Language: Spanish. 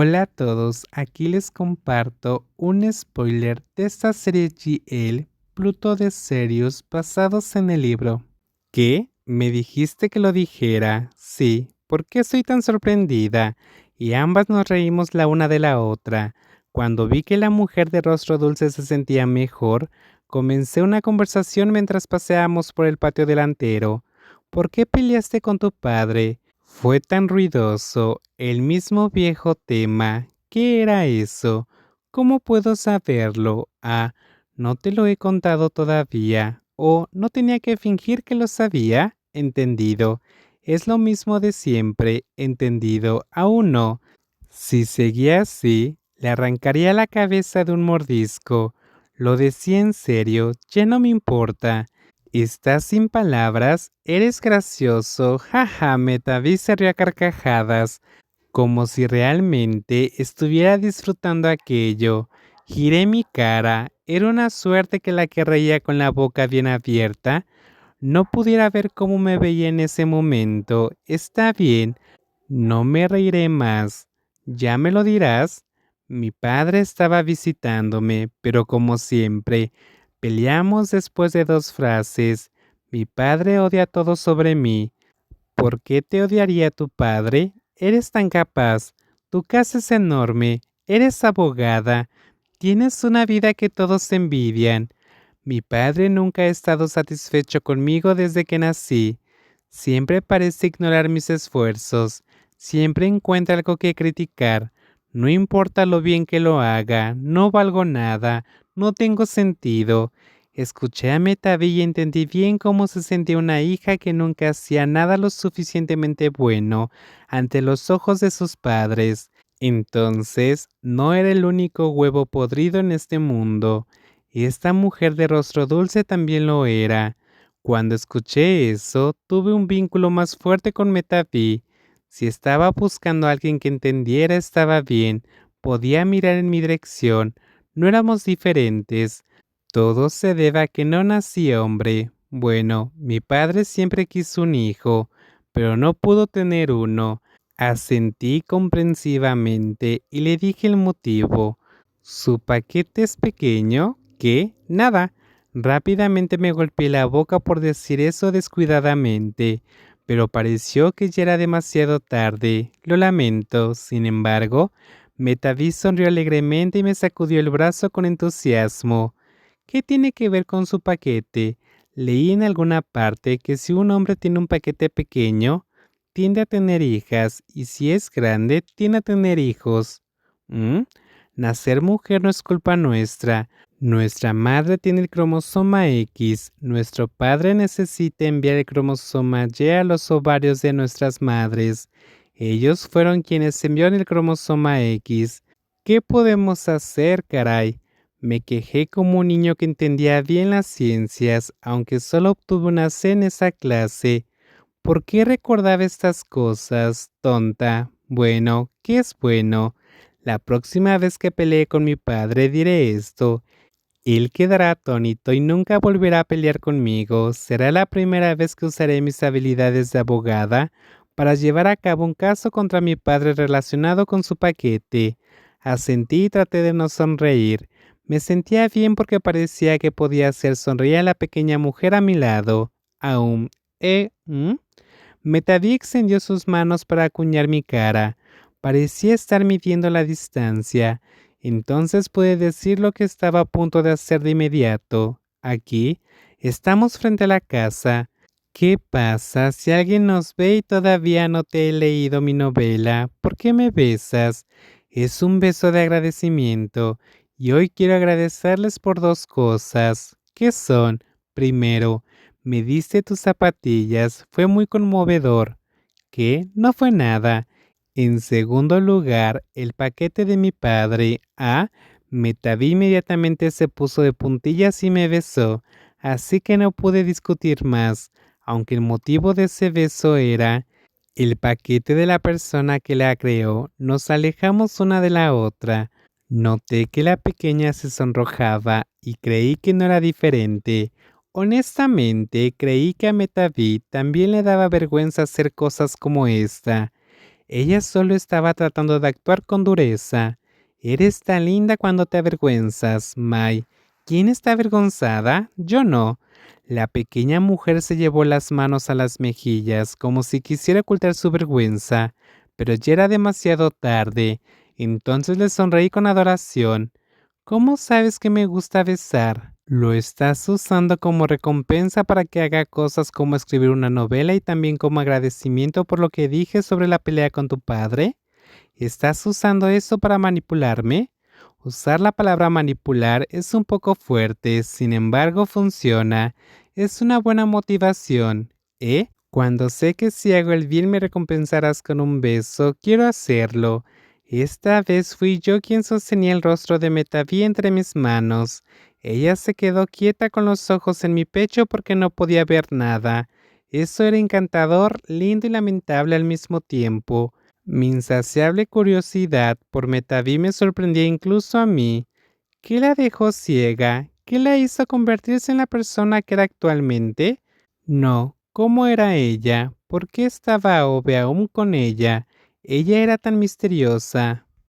Hola a todos, aquí les comparto un spoiler de esta serie GL, Pluto de Sirius, basados en el libro. ¿Qué? ¿Me dijiste que lo dijera? Sí, ¿por qué estoy tan sorprendida? Y ambas nos reímos la una de la otra. Cuando vi que la mujer de rostro dulce se sentía mejor, comencé una conversación mientras paseábamos por el patio delantero. ¿Por qué peleaste con tu padre? Fue tan ruidoso, el mismo viejo tema. ¿Qué era eso? ¿Cómo puedo saberlo? Ah, no te lo he contado todavía. ¿O no tenía que fingir que lo sabía? Entendido. Es lo mismo de siempre. Entendido. Aún no. Si seguía así, le arrancaría la cabeza de un mordisco. Lo decía en serio, ya no me importa. ¿Estás sin palabras? Eres gracioso. Jaja, Metavi se rió a carcajadas, como si realmente estuviera disfrutando aquello. Giré mi cara. Era una suerte que la que reía con la boca bien abierta no pudiera ver cómo me veía en ese momento. Está bien, no me reiré más. ¿Ya me lo dirás? Mi padre estaba visitándome, pero como siempre, peleamos después de 2 frases. Mi padre odia todo sobre mí. ¿Por qué te odiaría tu padre? Eres tan capaz. Tu casa es enorme. Eres abogada. Tienes una vida que todos envidian. Mi padre nunca ha estado satisfecho conmigo desde que nací. Siempre parece ignorar mis esfuerzos. Siempre encuentra algo que criticar. No importa lo bien que lo haga, no valgo nada, no tengo sentido. Escuché a Metavi y entendí bien cómo se sentía una hija que nunca hacía nada lo suficientemente bueno ante los ojos de sus padres. Entonces, no era el único huevo podrido en este mundo. Esta mujer de rostro dulce también lo era. Cuando escuché eso, tuve un vínculo más fuerte con Metavi. Si estaba buscando a alguien que entendiera, estaba bien. Podía mirar en mi dirección. No éramos diferentes. Todo se debe a que no nací hombre. Bueno, mi padre siempre quiso un hijo, pero no pudo tener uno. Asentí comprensivamente y le dije el motivo. ¿Su paquete es pequeño? ¿Qué? Nada. Rápidamente me golpeé la boca por decir eso descuidadamente, pero pareció que ya era demasiado tarde. Lo lamento. Sin embargo, Metaví sonrió alegremente y me sacudió el brazo con entusiasmo. ¿Qué tiene que ver con su paquete? Leí en alguna parte que si un hombre tiene un paquete pequeño, tiende a tener hijas, y si es grande, tiende a tener hijos. ¿Mm? Nacer mujer no es culpa nuestra. Nuestra madre tiene el cromosoma X. Nuestro padre necesita enviar el cromosoma Y a los ovarios de nuestras madres. Ellos fueron quienes enviaron el cromosoma X. ¿Qué podemos hacer, caray? Me quejé como un niño que entendía bien las ciencias, aunque solo obtuve una C en esa clase. ¿Por qué recordaba estas cosas, tonta? Bueno, ¿qué es bueno? La próxima vez que pelee con mi padre diré esto. Él quedará atónito y nunca volverá a pelear conmigo. Será la primera vez que usaré mis habilidades de abogada para llevar a cabo un caso contra mi padre relacionado con su paquete. Asentí y traté de no sonreír. Me sentía bien porque parecía que podía hacer sonreír a la pequeña mujer a mi lado. Aún, ¿Mm? Metaví extendió sus manos para acuñar mi cara. Parecía estar midiendo la distancia. Entonces pude decir lo que estaba a punto de hacer de inmediato. Aquí, estamos frente a la casa. ¿Qué pasa si alguien nos ve y todavía no te he leído mi novela? ¿Por qué me besas? Es un beso de agradecimiento. Y hoy quiero agradecerles por 2 cosas. ¿Qué son? Primero, me diste tus zapatillas, fue muy conmovedor. ¿Qué? No fue nada. En segundo lugar, el paquete de mi padre. Metaví inmediatamente se puso de puntillas y me besó, así que no pude discutir más, aunque el motivo de ese beso era el paquete de la persona que la creó. Nos alejamos una de la otra. Noté que la pequeña se sonrojaba y creí que no era diferente. Honestamente, creí que a Metaví también le daba vergüenza hacer cosas como esta. Ella solo estaba tratando de actuar con dureza. Eres tan linda cuando te avergüenzas, Mai. ¿Quién está avergonzada? Yo no. La pequeña mujer se llevó las manos a las mejillas como si quisiera ocultar su vergüenza, pero ya era demasiado tarde. Entonces le sonreí con adoración. ¿Cómo sabes que me gusta besar? ¿Lo estás usando como recompensa para que haga cosas como escribir una novela y también como agradecimiento por lo que dije sobre la pelea con tu padre? ¿Estás usando eso para manipularme? Usar la palabra manipular es un poco fuerte, sin embargo funciona. Es una buena motivación, ¿eh? Cuando sé que si hago el bien me recompensarás con un beso, quiero hacerlo. Esta vez fui yo quien sostenía el rostro de Metaví entre mis manos. Ella se quedó quieta con los ojos en mi pecho porque no podía ver nada. Eso era encantador, lindo y lamentable al mismo tiempo. Mi insaciable curiosidad por Metaví me sorprendía incluso a mí. ¿Qué la dejó ciega? ¿Qué la hizo convertirse en la persona que era actualmente? No, ¿cómo era ella? ¿Por qué estaba Aobe aún con ella? Ella era tan misteriosa.